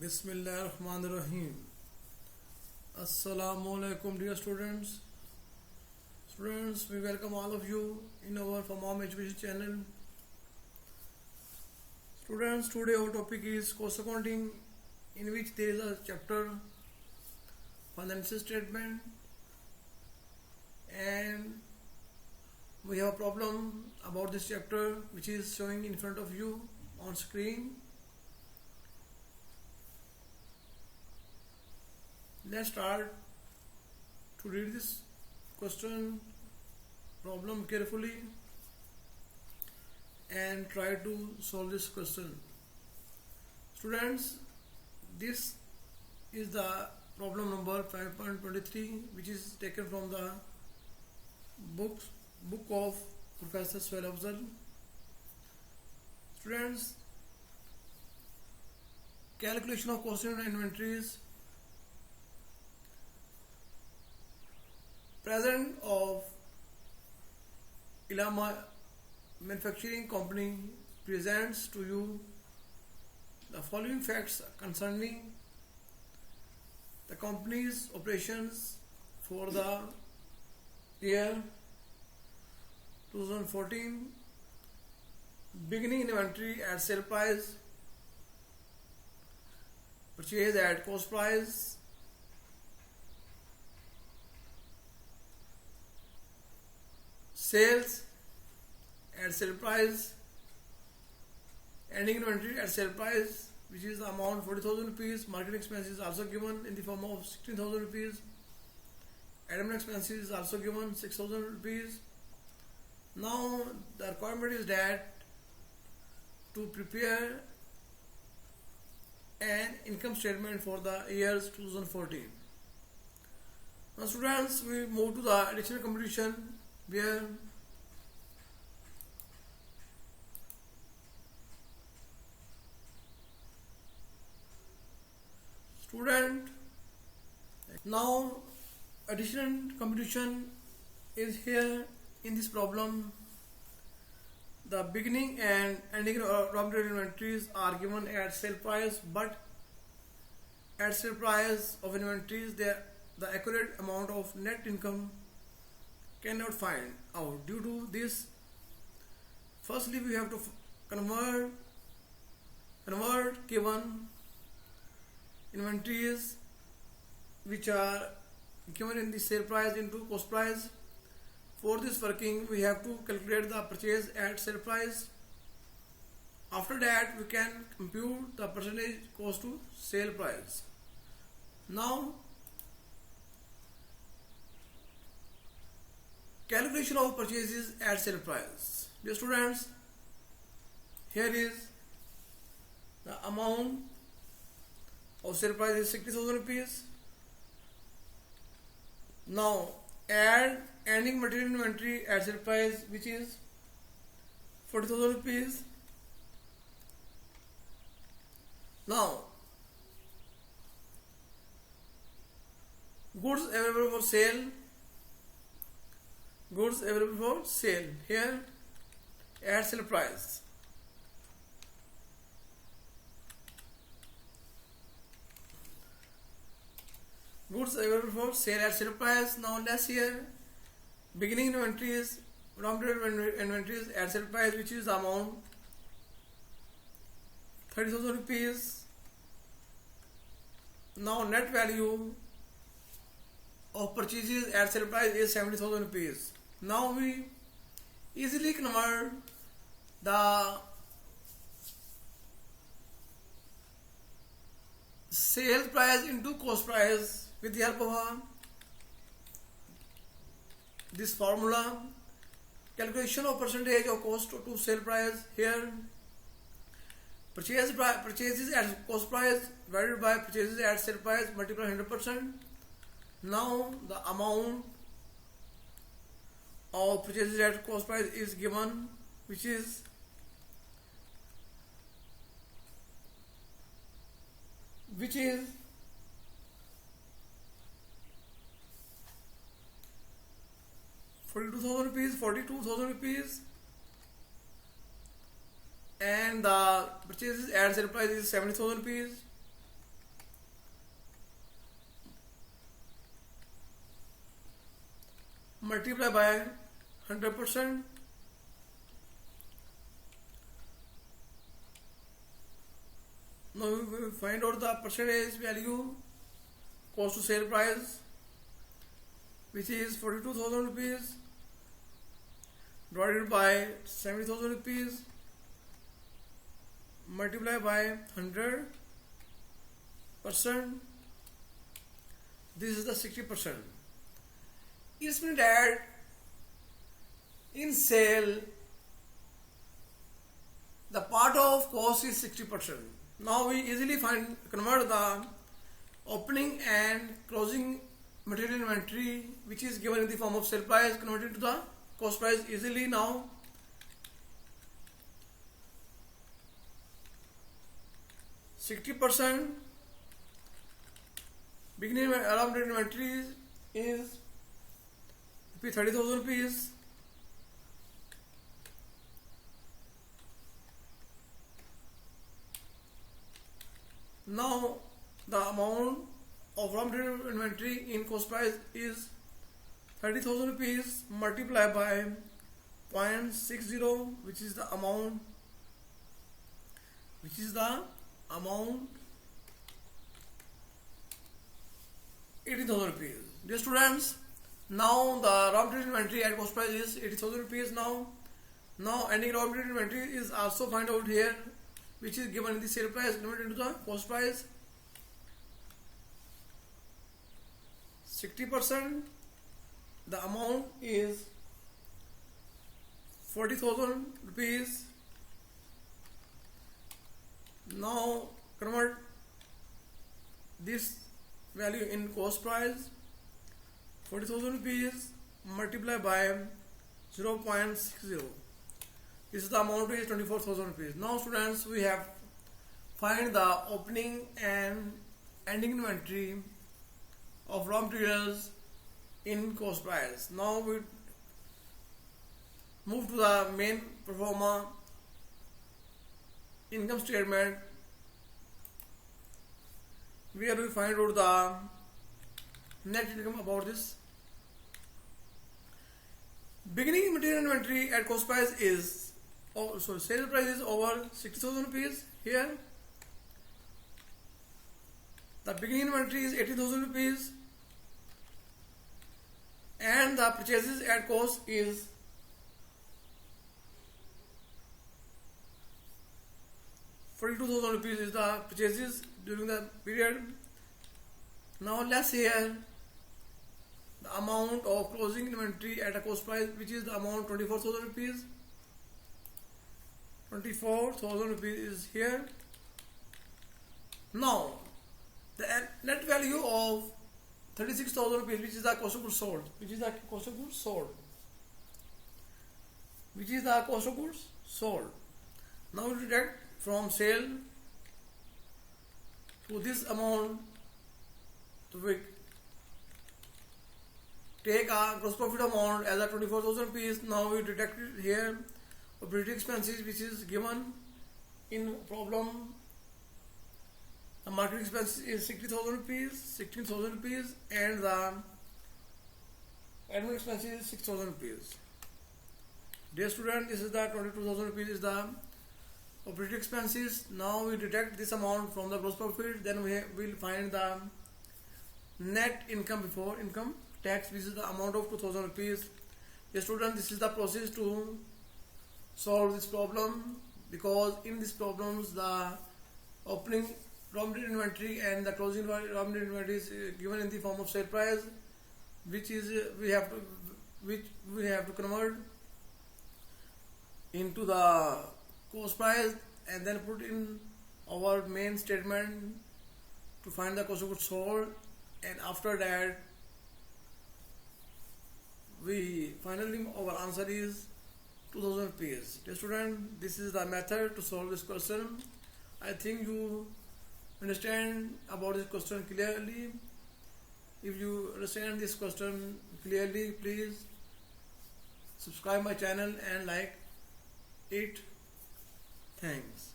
Bismillahirrahmanirrahim. Assalamu alaikum, dear students. Students, we welcome all of you in our Mom Education channel. Students, today our topic is cost accounting, in which there is a chapter financial statement, and we have a problem about this chapter which is showing in front of you on screen. Let's start to read this question problem carefully and try to solve this question. Students, this is the problem number 5.23, which is taken from the book of Professor Sohail Afzal. Students, calculation of cost and inventories. President of Ilama Manufacturing Company presents to you the following facts concerning the company's operations for the year 2014. Beginning inventory at sale price, purchase at cost price, sales at sale price, ending inventory at sale price, which is the amount 40,000 rupees. Marketing expenses also given in the form of 16,000 rupees. Admin expenses also given 6,000 rupees. Now the requirement is that to prepare an income statement for the years 2014. Now students, we move to the additional computation, where student, now additional computation is here in this problem. The beginning and ending raw material inventories are given at sale price, but at sale price of inventories the accurate amount of net income cannot find out. Due to this, firstly we have to convert given inventories which are given in the sale price into cost price. For this working, we have to calculate the purchase at sale price. After that, we can compute the percentage cost to sale price. Now, calculation of purchases at sale price. Dear students, here is the amount of sale price is 60,000 rupees. Now add ending material inventory at sale price, which is 40,000 rupees. Now goods available for sale. Goods available for sale here at sale price. Goods available for sale at sale price. Now let's here beginning inventories, raw material inventories at sale price, which is the amount 30,000 rupees. Now net value of purchases at sale price is 70,000 rupees. Now we easily convert the sales price into cost price with the help of this formula. Calculation of percentage of cost to sale price. Here purchases at cost price divided by purchases at sale price multiplied 100%. Now the amount of purchases at cost price is given, which is 42,000 rupees, and the purchases at sale price is 70,000 rupees. multiply by 100%. Now we will find out the percentage value cost to sale price, which is 42,000 rupees divided by 70,000 rupees multiplied by 100%. This is the 60%. It means that in sale the part of cost is 60%. Now we easily convert the opening and closing material inventory, which is given in the form of sale price, converted to the cost price easily now. %, beginning raw material inventory is 30,000 rupees. Now the amount of raw material inventory in cost price is 30,000 rupees multiplied by 0.60, which is the amount 80,000 rupees. Dear students, now the raw material inventory at cost price is 80,000 rupees. Now ending raw material inventory is also find out here, which is given in the sale price converted into the cost price. 60%, the amount is 40,000 rupees. Now convert this value in cost price, 40,000 rupees multiplied by 0.60. This is the amount is 24,000 rupees. Now students, we have find the opening and ending inventory of raw materials in cost price. Now we move to the main pro forma income statement, where we find out the net income about this. Beginning material inventory at cost price is sale price is over 60,000 rupees. Here the beginning inventory is 80,000 rupees and the purchases at cost is 42,000 rupees is the purchases during the period. Now let's hear the amount of closing inventory at a cost price, which is the amount 24,000 rupees. 24,000 rupees is here. Now the net value of 36,000 rupees, which is the cost of goods sold, Now we deduct from sale to this amount, so we take a gross profit amount as a 24,000 rupees. Now we deduct it here operating expenses, which is given in problem. The marketing expense is 60,000 rupees, 16,000 rupees, and the admin expense is 6,000 rupees. Dear student, this is the 22,000 rupees is the operating expenses. Now we deduct this amount from the gross profit, then we will find the net income before income tax, which is the amount of 2,000 rupees. Dear student, this is the process to solve this problem, because in these problems the opening raw material inventory and the closing raw material inventory is given in the form of sale price, which we have to convert into the cost price and then put in our main statement to find the cost of goods sold, and after that finally our answer is 2,000 rupees. Dear student, this is the method to solve this question. I think you understand about this question clearly. If you understand this question clearly, please subscribe my channel and like it. Thanks.